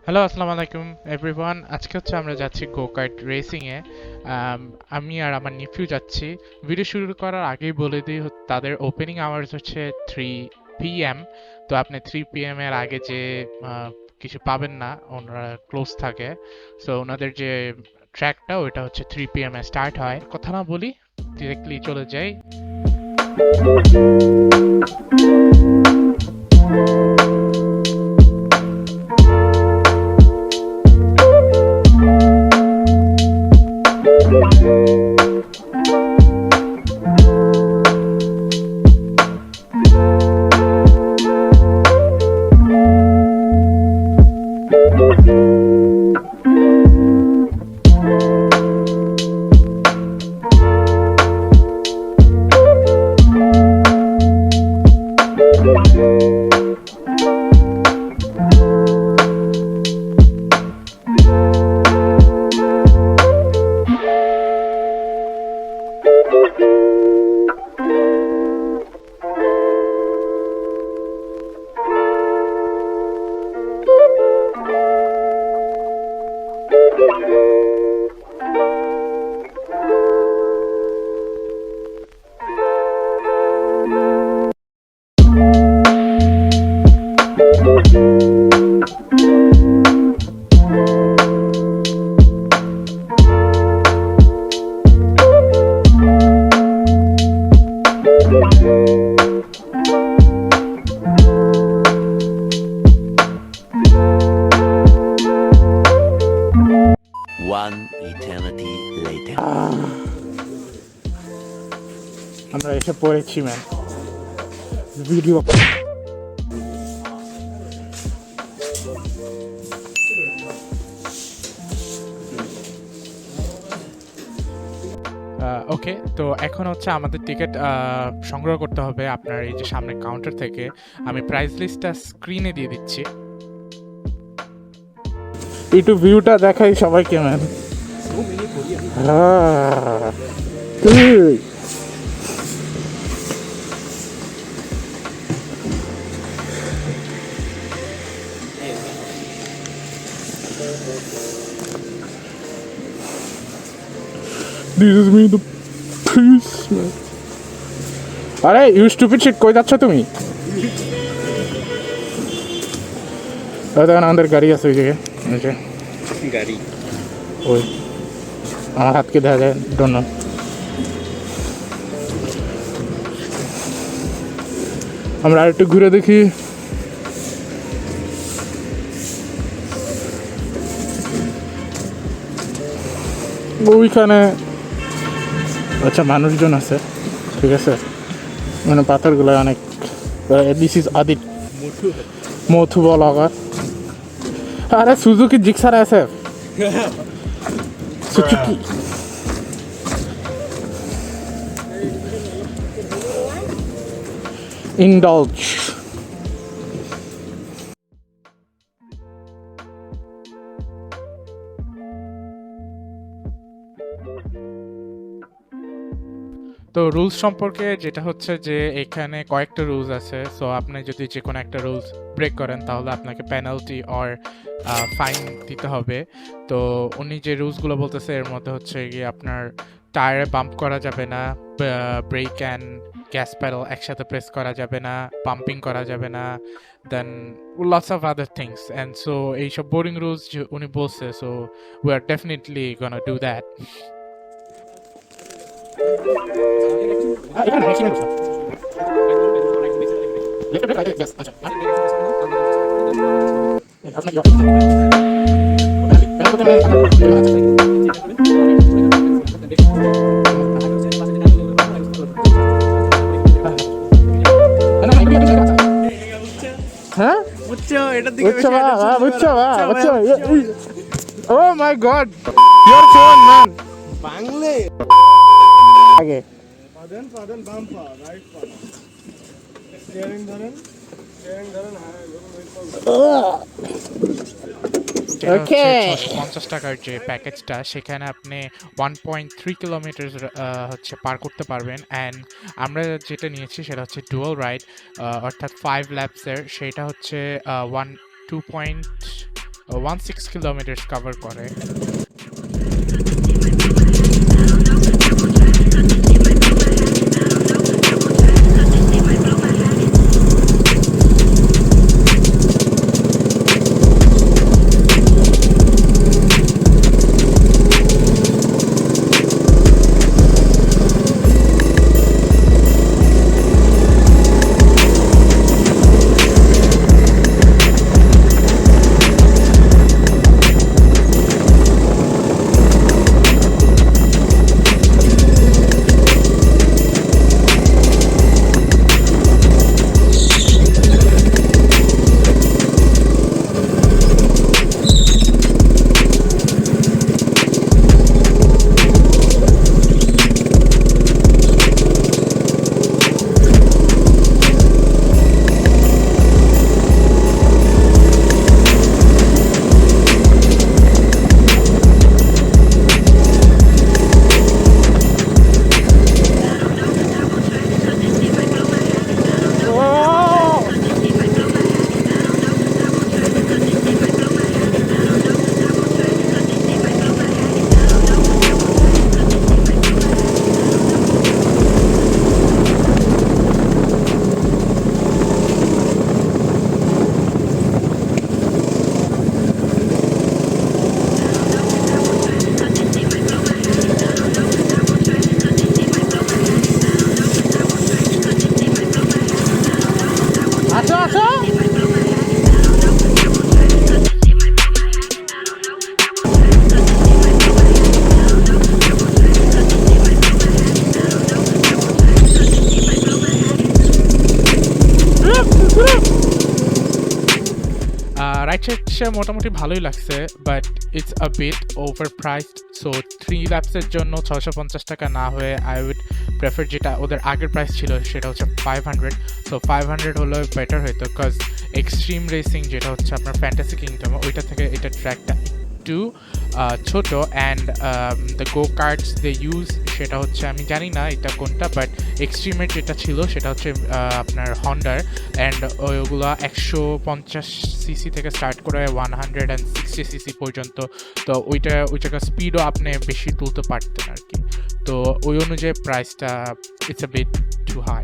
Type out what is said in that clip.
Hello, আসসালামু আলাইকুম everyone. আজকে হচ্ছে আমরা যাচ্ছি গো কার্ট রেসিংয়ে। আমি আর আমার নিফিউ যাচ্ছি। ভিডিও শুরু করার আগেই বলে দিই, তাদের ওপেনিং আওয়ার্স হচ্ছে 3 PM। তো আপনি 3 PM এর আগে যে কিছু পাবেন না, ওনারা ক্লোজ থাকে। সো ওনাদের যে ট্র্যাকটা ওইটা হচ্ছে 3 PM এ স্টার্ট হয়। কথা না বলি, ডিরেক্টলি চলে যাই। One eternity later. আমরা এসে পড়েছি ম্যান। ভিডিও ওকে, তো এখন হচ্ছে আমাদের টিকিট সংগ্রহ করতে হবে আপনার এই যে সামনে কাউন্টার থেকে। আমি প্রাইস লিস্টটা স্ক্রিনে দিয়ে দিচ্ছি। একটু ভিউটা দেখাই সবাইকে man. This is me the peace man. আরে ইউ স্টুপিড শিট, কই যাচ্ছ তুমি? দেখেন আমাদের গাড়ি আছে ওই জায়গায়। গাড়ি ওই আমার হাতকে দেখা যায় ডোন। আমরা আরেকটু ঘুরে দেখি। ওইখানে আচ্ছা মানুষজন আছে, ঠিক আছে, মানে পাথরগুলো অনেক। দিস ইজ আদিত মথু বলাগার। আরে সুজুকি জিক্সার আছে, সুজুকি ইন্ডালজ। তো রুলস সম্পর্কে যেটা হচ্ছে যে এখানে কয়েকটা রুলস আছে। সো আপনি যদি যে কোনো একটা রুলস ব্রেক করেন তাহলে আপনাকে পেনাল্টি অর ফাইন দিতে হবে। তো উনি যে রুলসগুলো বলতেছে এর মধ্যে হচ্ছে গিয়ে আপনার টায়ারে বাম্প করা যাবে না, ব্রেক অ্যান্ড গ্যাস প্যাডেল একসাথে প্রেস করা যাবে না, পাম্পিং করা যাবে না, then lots of other things. And so এইসব বোরিং রুলস উনি বলছে, so we are definitely gonna do that. এখানে maximum left brake right brake আচ্ছা আপনার হ্যাঁ বুঝছো, এটার দিকে বুঝছো বুঝছো বুঝছো। Oh my God, your phone man বাংলে আগে পাদেন পাদেন বাম পা রাইট পা স্টিয়ারিং ধরেন ওকে। 50 টাকার যে প্যাকেজটা সেখানে আপনি 1.3 কিলোমিটার হচ্ছে পার করতে পারবেন। অ্যান্ড আমরা যেটা নিয়েছি সেটা হচ্ছে ডুয়াল রাইড, অর্থাৎ 5 ল্যাপসের। সেটা হচ্ছে 2.5 16 কিলোমিটার কভার করে। রাইট সাইড মোটামুটি ভালোই লাগছে, but it's a bit overpriced. So 3 ল্যাপসের জন্য 650 টাকা না হয়ে আই উইড প্রেফার যেটা ওদের আগের প্রাইস ছিল সেটা হচ্ছে 500। সো 500 হলে বেটার হইতো, বিকজ এক্সট্রিম রেসিং যেটা হচ্ছে আপনার ফ্যান্টাসি কিংডম ওইটা থেকে এটা ট্র্যাকটা একটু ছোট, and the go karts they use সেটা হচ্ছে আমি জানি না এটা কোনটা, বাট এক্সট্রিমের যেটা ছিল সেটা হচ্ছে আপনার হন্ডার, অ্যান্ড ওইগুলো 150 সিসি থেকে স্টার্ট করে 160 সিসি পর্যন্ত। তো ওই জায়গার স্পিডও আপনি বেশি তুলতে পারতেন আর কি। তো ওই অনুযায়ী প্রাইসটা it's a bit too high.